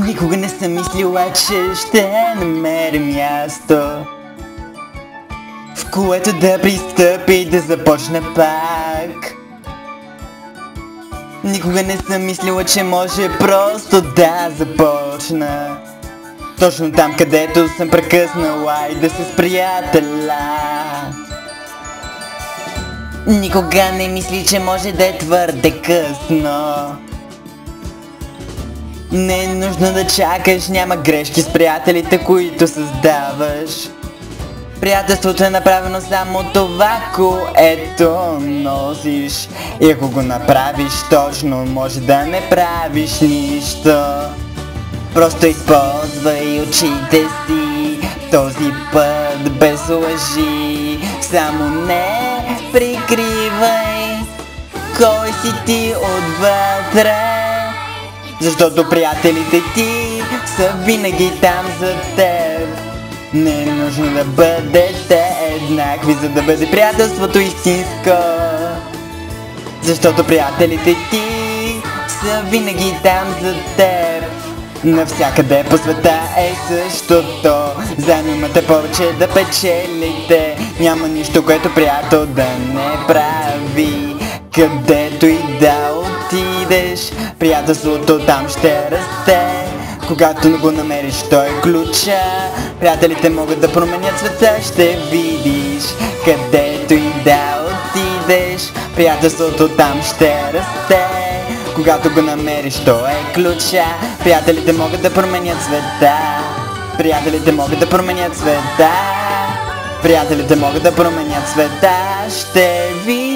Никога не съм мислила, че ще намеря място, в което да пристъпя и да започна пак. Никога не съм мислила, че може просто да започна точно там, където съм прекъснала и да се сприятеля. Никога не мисли, че може да е твърде късно. Не е нужно да чакаш, няма грешки с приятелите, които създаваш. Приятелството е направено само това, което носиш. И ако го направиш точно, може да не правиш нищо. Просто използвай очите си този път без лъжи. Само не прикривай кой си ти отвътре, защото приятелите ти са винаги там за теб. Не е нужно да бъдете еднакви, за да бъде приятелството истинско, защото приятелите ти са винаги там за теб. Навсякъде по света е същото, заедно имате повече да печелите. Няма нищо, което приятел да не прави. Където и да отидеш, приятелството там ще расте. Когато го намериш, той е ключа. Приятелите могат да променят света, ще видиш. Където и да отидеш, приятелството там ще расте. Когато го намериш, той е ключа. Приятелите могат да променят света. Приятелите могат да променят света. Приятелите могат да променят света. Ще видиш.